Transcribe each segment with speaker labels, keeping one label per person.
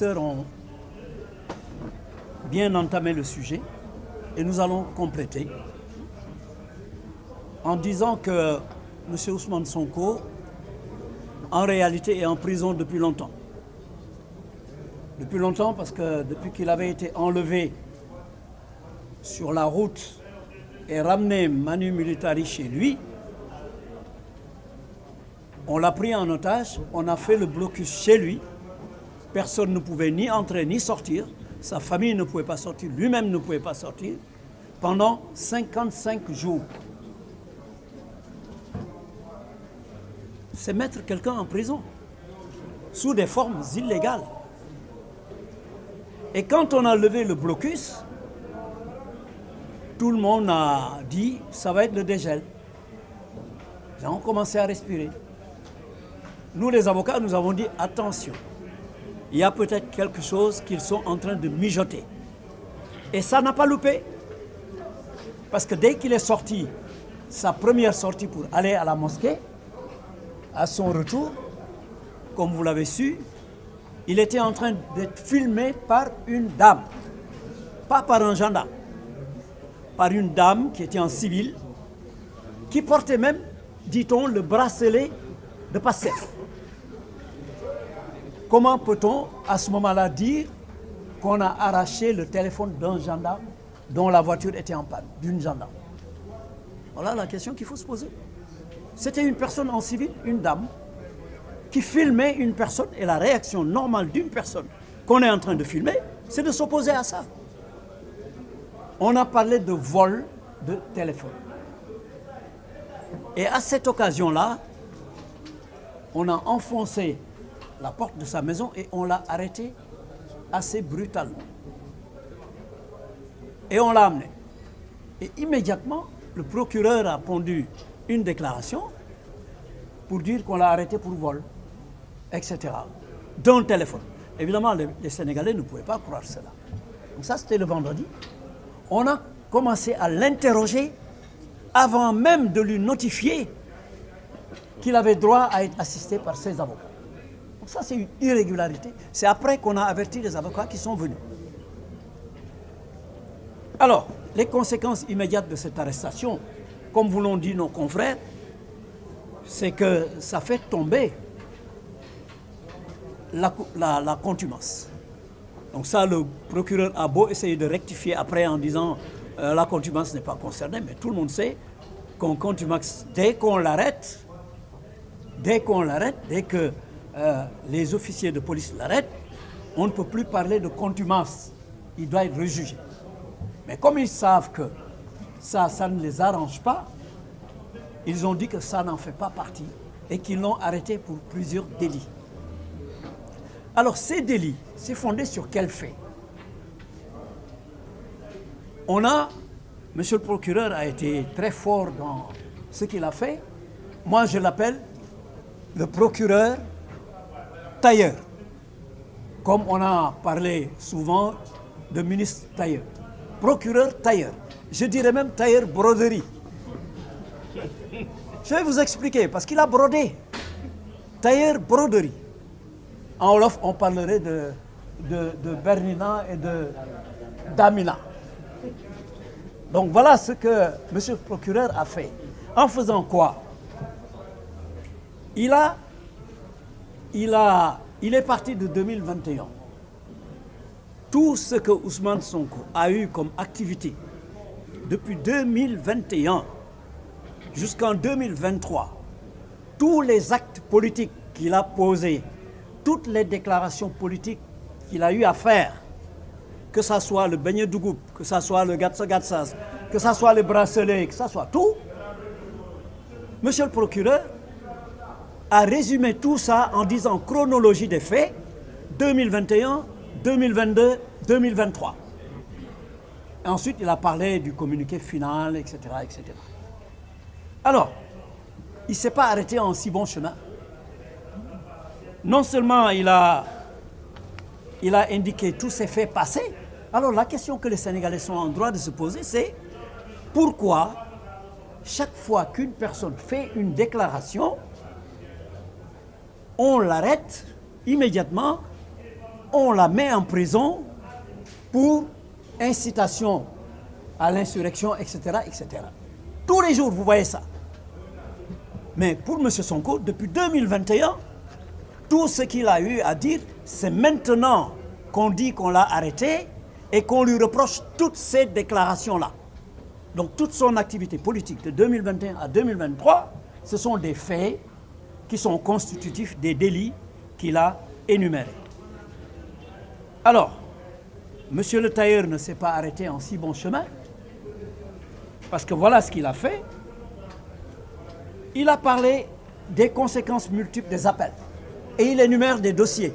Speaker 1: ont bien entamé le sujet et nous allons compléter en disant que M. Ousmane Sonko, en réalité, est en prison depuis longtemps. Depuis longtemps parce que depuis qu'il avait été enlevé sur la route et ramené Manu Militari chez lui, on l'a pris en otage, on a fait le blocus chez lui. Personne ne pouvait ni entrer ni sortir. Sa famille ne pouvait pas sortir, lui-même ne pouvait pas sortir pendant 55 jours. C'est mettre quelqu'un en prison sous des formes illégales. Et quand on a levé le blocus, tout le monde a dit ça va être le dégel. Ils ont commencé à respirer. Nous, les avocats, nous avons dit attention. Il y a peut-être quelque chose qu'ils sont en train de mijoter. Et ça n'a pas loupé. Parce que dès qu'il est sorti, sa première sortie pour aller à la mosquée, à son retour, comme vous l'avez su, il était en train d'être filmé par une dame. Pas par un gendarme. Par une dame qui était en civil, qui portait même, dit-on, le bracelet de Pastef. Comment peut-on, à ce moment-là, dire qu'on a arraché le téléphone d'un gendarme dont la voiture était en panne, d'une gendarme? Voilà la question qu'il faut se poser. C'était une personne en civil, une dame, qui filmait une personne, et la réaction normale d'une personne qu'on est en train de filmer, c'est de s'opposer à ça. On a parlé de vol de téléphone. Et à cette occasion-là, on a enfoncé la porte de sa maison et on l'a arrêté assez brutalement. Et on l'a amené. Et immédiatement, le procureur a pondu une déclaration pour dire qu'on l'a arrêté pour vol, etc. D'un téléphone. Évidemment, les Sénégalais ne pouvaient pas croire cela. Donc ça, c'était le vendredi. On a commencé à l'interroger avant même de lui notifier qu'il avait droit à être assisté par ses avocats. Donc ça, c'est une irrégularité. C'est après qu'on a averti les avocats qui sont venus. Alors, les conséquences immédiates de cette arrestation, comme vous l'ont dit nos confrères, c'est que ça fait tomber la contumace. Donc ça, le procureur a beau essayer de rectifier après en disant la contumace n'est pas concernée, mais tout le monde sait qu'on contumace dès qu'on l'arrête, dès que les officiers de police l'arrêtent, on ne peut plus parler de contumace. Il doit être rejugé. Mais comme ils savent que ça ne les arrange pas, ils ont dit que ça n'en fait pas partie et qu'ils l'ont arrêté pour plusieurs délits. Alors ces délits, c'est fondé sur quel fait? Monsieur le procureur a été très fort dans ce qu'il a fait. Moi, je l'appelle le procureur tailleur. Comme on a parlé souvent de ministre tailleur. Procureur tailleur. Je dirais même tailleur broderie. Je vais vous expliquer, parce qu'il a brodé. Tailleur broderie. En wolof, on parlerait de Bernina et d'Amina. Donc voilà ce que M. le procureur a fait. En faisant quoi? Il est parti de 2021. Tout ce que Ousmane Sonko a eu comme activité depuis 2021 jusqu'en 2023, tous les actes politiques qu'il a posés, toutes les déclarations politiques qu'il a eu à faire, que ce soit le beignet dougoub, que ce soit le gatsa-gatsas, que ce soit les bracelets, que ce soit tout, monsieur le procureur a résumé tout ça en disant chronologie des faits, 2021, 2022, 2023. Et ensuite, il a parlé du communiqué final, etc., etc. Alors, il ne s'est pas arrêté en si bon chemin. Non seulement il a indiqué tous ces faits passés, alors la question que les Sénégalais sont en droit de se poser, c'est pourquoi chaque fois qu'une personne fait une déclaration, on l'arrête immédiatement on la met en prison pour incitation à l'insurrection, etc., etc. Tous les jours, vous voyez ça. Mais pour M. Sonko, depuis 2021, tout ce qu'il a eu à dire, c'est maintenant qu'on dit qu'on l'a arrêté et qu'on lui reproche toutes ces déclarations-là. Donc toute son activité politique de 2021 à 2023, ce sont des faits qui sont constitutifs des délits qu'il a énumérés. Alors, M. le tailleur ne s'est pas arrêté en si bon chemin, parce que voilà ce qu'il a fait. Il a parlé des conséquences multiples des appels et il énumère des dossiers.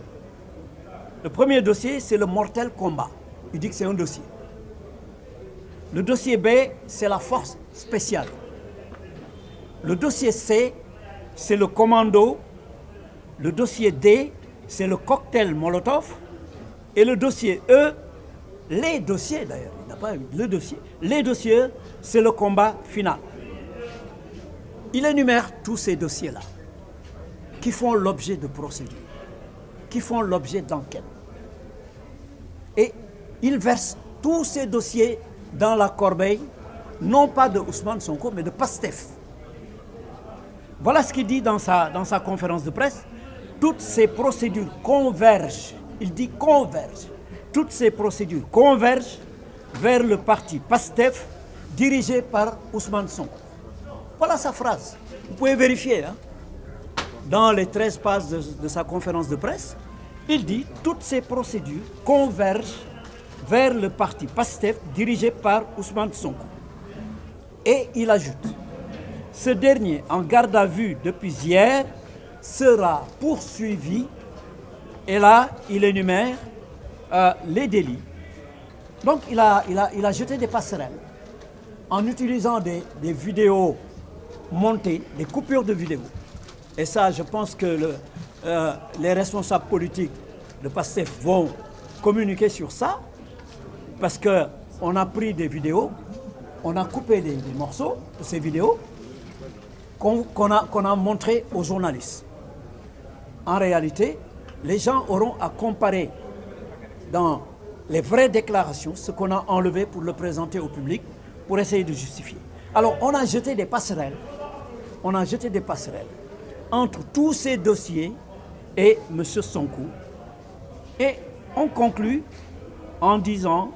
Speaker 1: Le premier dossier, c'est le mortel combat. Il dit que c'est un dossier. Le dossier B, c'est la force spéciale. Le dossier C, c'est le commando. Le dossier D, c'est le cocktail Molotov. Et le dossier E, les dossiers d'ailleurs, il n'a pas eu le dossier. Les dossiers, c'est le combat final. Il énumère tous ces dossiers-là qui font l'objet de procédures, qui font l'objet d'enquêtes. Et il verse tous ces dossiers dans la corbeille, non pas de Ousmane Sonko, mais de Pastef. Voilà ce qu'il dit dans sa conférence de presse. Toutes ces procédures convergent, il dit convergent, toutes ces procédures convergent vers le parti Pastef dirigé par Ousmane Sonko. Voilà sa phrase. Vous pouvez vérifier. Hein. Dans les 13 pages de sa conférence de presse, il dit « Toutes ces procédures convergent vers le parti Pastef dirigé par Ousmane Sonko. » Et il ajoute « Ce dernier, en garde à vue depuis hier, sera poursuivi. » Et là, il énumère les délits. Donc, il a jeté des passerelles en utilisant des vidéos montées, des coupures de vidéos. Et ça, je pense que les responsables politiques de PASTEF vont communiquer sur ça, parce qu'on a pris des vidéos, on a coupé des morceaux de ces vidéos qu'on a montrées aux journalistes. En réalité, les gens auront à comparer dans les vraies déclarations ce qu'on a enlevé pour le présenter au public, pour essayer de justifier. Alors, on a jeté des passerelles. On a jeté des passerelles entre tous ces dossiers et M. Sonko. Et on conclut en disant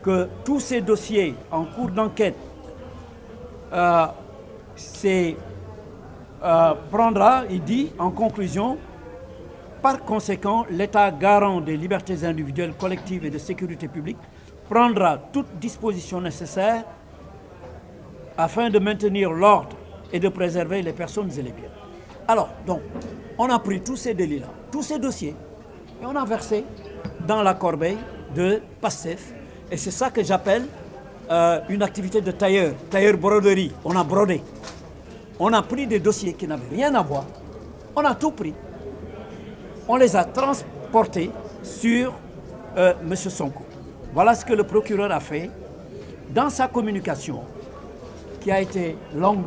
Speaker 1: que tous ces dossiers en cours d'enquête prendra, il dit en conclusion, par conséquent, l'État garant des libertés individuelles, collectives et de sécurité publique prendra toute disposition nécessaire afin de maintenir l'ordre et de préserver les personnes et les biens. Alors, donc, on a pris tous ces délits-là, tous ces dossiers, et on a versé dans la corbeille de PASTEF. Et c'est ça que j'appelle une activité de tailleur, tailleur-broderie. On a brodé. On a pris des dossiers qui n'avaient rien à voir. On a tout pris. On les a transportés sur M. Sonko. Voilà ce que le procureur a fait dans sa communication, qui a été longue,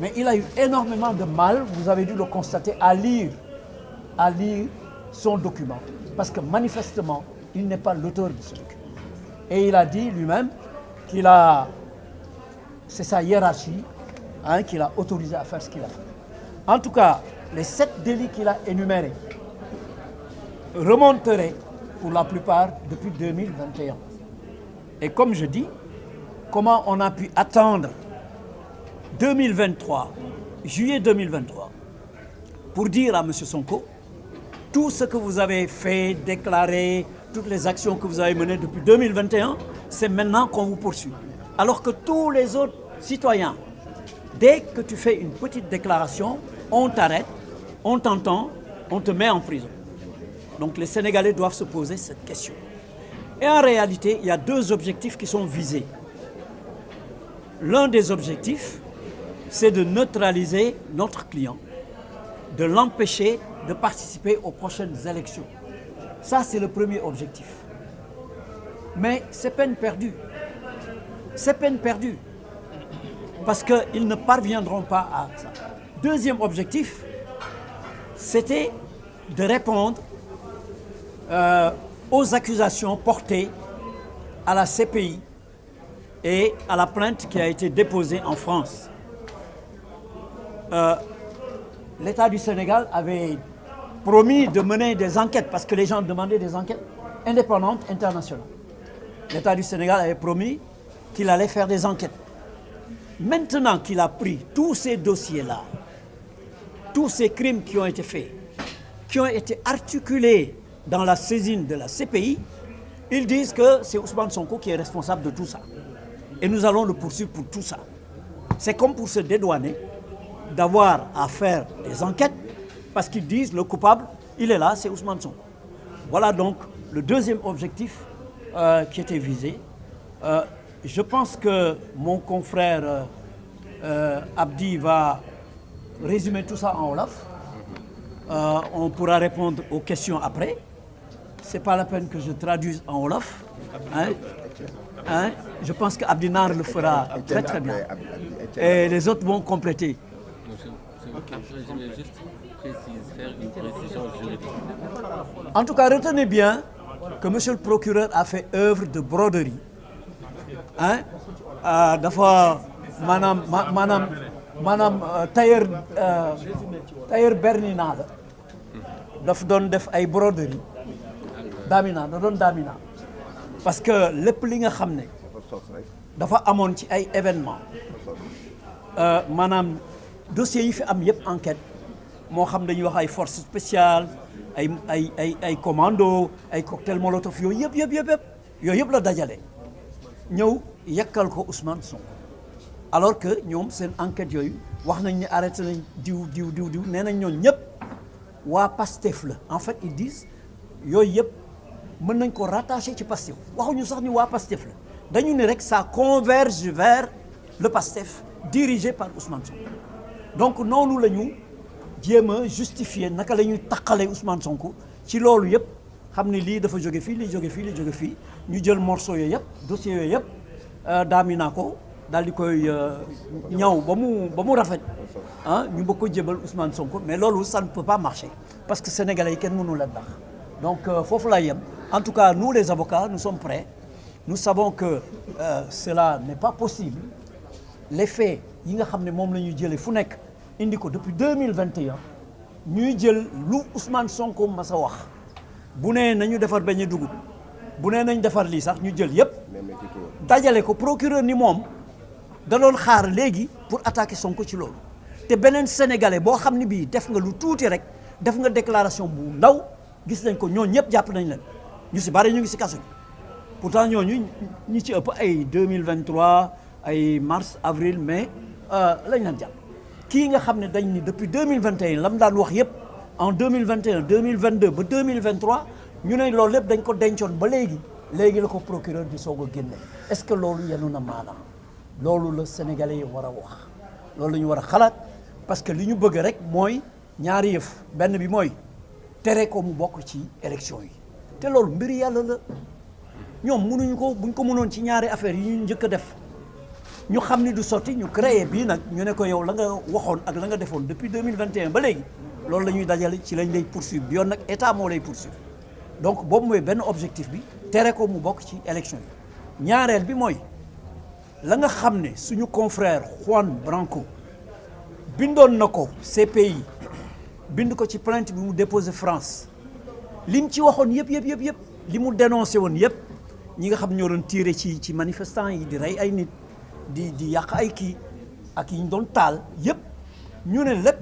Speaker 1: mais il a eu énormément de mal, vous avez dû le constater, à lire son document. Parce que manifestement, il n'est pas l'auteur de ce document. Et il a dit lui-même c'est sa hiérarchie qui l'a autorisé à faire ce qu'il a fait. En tout cas, les 7 délits qu'il a énumérés remonteraient pour la plupart depuis 2021. Et comme je dis, comment on a pu attendre 2023, juillet 2023, pour dire à M. Sonko, tout ce que vous avez fait, déclaré, toutes les actions que vous avez menées depuis 2021, c'est maintenant qu'on vous poursuit. Alors que tous les autres citoyens, dès que tu fais une petite déclaration, on t'arrête, on t'entend, on te met en prison. Donc les Sénégalais doivent se poser cette question. Et en réalité, il y a 2 objectifs qui sont visés. L'un des objectifs, c'est de neutraliser notre client, de l'empêcher de participer aux prochaines élections. Ça, c'est le premier objectif. Mais c'est peine perdue. C'est peine perdue. Parce qu'ils ne parviendront pas à ça. Deuxième objectif, c'était de répondre aux accusations portées à la CPI et à la plainte qui a été déposée en France. L'État du Sénégal avait promis de mener des enquêtes, parce que les gens demandaient des enquêtes indépendantes, internationales. L'État du Sénégal avait promis qu'il allait faire des enquêtes. Maintenant qu'il a pris tous ces dossiers-là, tous ces crimes qui ont été faits, qui ont été articulés dans la saisine de la CPI, ils disent que c'est Ousmane Sonko qui est responsable de tout ça. Et nous allons le poursuivre pour tout ça. C'est comme pour se dédouaner d'avoir à faire des enquêtes, parce qu'ils disent le coupable, il est là, c'est Ousmane Sonko. Voilà donc le deuxième objectif qui était visé. Je pense que mon confrère Abdi va résumer tout ça en wolof. On pourra répondre aux questions après. C'est pas la peine que je traduise en wolof. Je pense que Abdi Nar le fera très très bien. Et les autres vont compléter.
Speaker 2: Je vais juste faire une précision juridique.
Speaker 1: En tout cas, retenez bien que monsieur le procureur a fait œuvre de broderie. Dafa maanaam tailleur bernina la daf doon def ay broderie daamina da doon daamina parce que lépp li nga xam ne dafa amoon ci ay événement maanaam dossiers yi fi am yëpp enquête moo xam dañuy wax ay forces spéciales ay commando ay cocktail molotov yooyu yëpp la dajale ñëw yekkal ko Ousmane Sonko alors que ñoom seen enquête yooyu wax nañ ne arrêté nañ diw nee nañ ñoon ñëpp waa Pastef la en fait ils disent yooyu yëpp mën nañ ko rattacher ci Pastef waxuñu sax ni waa Pastef la dañu ne rek ça converge vers le Pastef dirigé par Ousmane Sonko donc noonu la ñu jéem a justifier naka la ñuy taqalee Ousmane Sonko ci loolu yëpp xam ne lii dafa jóge fii li jóge fii ñu jël morceau yooyu yëpp dossier yooyu yëpp daami naa ko daal di koy ñaw ba mu rafet ñu bëgg ko jébal Ousmane Sonko mais loolu ça ne peut pas marcher parce que sénégalais yi kenn mënu leen dax donc foofu laa yem en tout cas nous les avocats nous sommes prêts nous savons que cela n'est pas possible les faits yi nga xam ne moom la ñuy jëlee fu nekk indi ko depuis 2021 ñuy jël lu Ousmane Sonko mas a wax bu nee nañu defar beñe dugub bu nee nañ defar lii sax ñu jël yëpp dajale ko procureur ni moom da doon xaar léegi pour attaquer Sonko ci loolu te beneen sénégalais boo xam ne bii def nga lu tuuti rek def nga déclaration bu ndaw gis nañ ko ñooñu ñëpp jàpp nañ leen ñu si bari ñu ngi si kaso bi pourtant ñooñu ñi ci ëpp ay 2023 ay mars avril mai lañ leen jàpp kii nga xam ne dañ ni depuis 2021 la mu daan wax yëpp en 2021 2022 ba 2023 ñu ne loolu lépp dañ ko dencoon ba léegi la ko procureur di soog a génne est-ce que loolu yenu na maanaam loolu la sénégalais yi war a wax loolu la ñu war a xalaat parce que li ñu bëgg rek mooy ñaari yëf benn bi mooy tere ko mu bokk ci élection yi te loolu mbiri yàlla la ñoom mënuñu ko buñ ko mënoon ci ñaari affaire yi ñu njëkk a def ñu xam ni du sotti ñu créé bii nag ñu ne ko yow la nga waxoon ak la nga defoon depuis 2021 ba léegi loolu la ñuy dajale ci lañ lay poursuivre bi yoon nag état moo lay poursuivre donc boobu mooy benn objectif bi tere ko mu bokk ci élection yi ñaareel bi mooy la nga xam ne suñu confrère Juan Branco bindoon na ko CPI bind ko ci plainte bi mu déposé France lim ci waxoon yëpp li mu dénoncé woon yëpp ñi nga xam ñoo doon tiré ci manifestants yi di rey ay nit di yàq ay kii ak yi ñu doon taal yëpp ñu ne lépp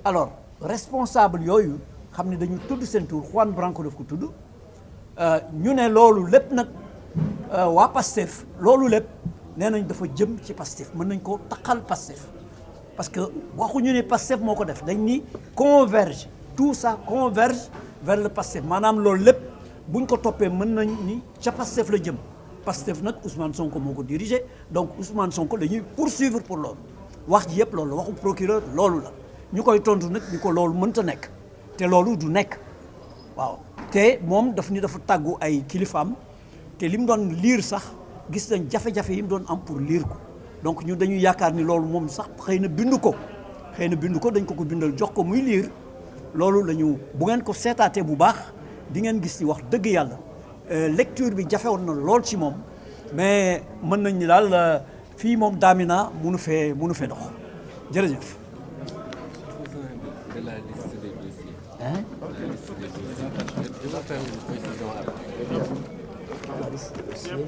Speaker 1: alors responsable yooyu xam ne dañu tudd seen tur Juan Branco daf ko tudd ñu ne loolu lépp nag waa Pastef loolu lépp nee nañ dafa jëm ci Pastef mën nañ ko taqal Pastef parce que waxuñu ne Pastef moo ko def dañ ni converge tout ça converge vers le Pastef maanaam loolu lépp buñ ko toppee mën nañ ni ca Pastef la jëm Pastef nag Ousmane Sonko moo ko dirigé donc Ousmane Sonko la ñuy poursuivre pour loolu wax ji yëpp loolu la waxu procureur loolu la ñu koy tontu nag ni ko loolu mënta nekk te loolu du nekk waaw te moom daf ni dafa tàggu ay kilifaam te li mu doon liir sax gis nañ jafe-jafe yi mu doon am pour liir ko donc ñun dañuy yaakaar ni loolu moom sax xëy na bindu ko dañ ko bindal jox ko muy liir loolu la ñu bu ngeen ko seetaatee bu baax di ngeen gis ni wax dëgg yàlla lecture bi jafewoon na lool ci moom mais mën nañ ni daal fii moom Damina munu fee dox jërëjëf.
Speaker 2: De la liste des dossiers.
Speaker 1: Hein?
Speaker 2: La liste des dossiers. Je vais faire une précision après.
Speaker 1: La liste des dossiers.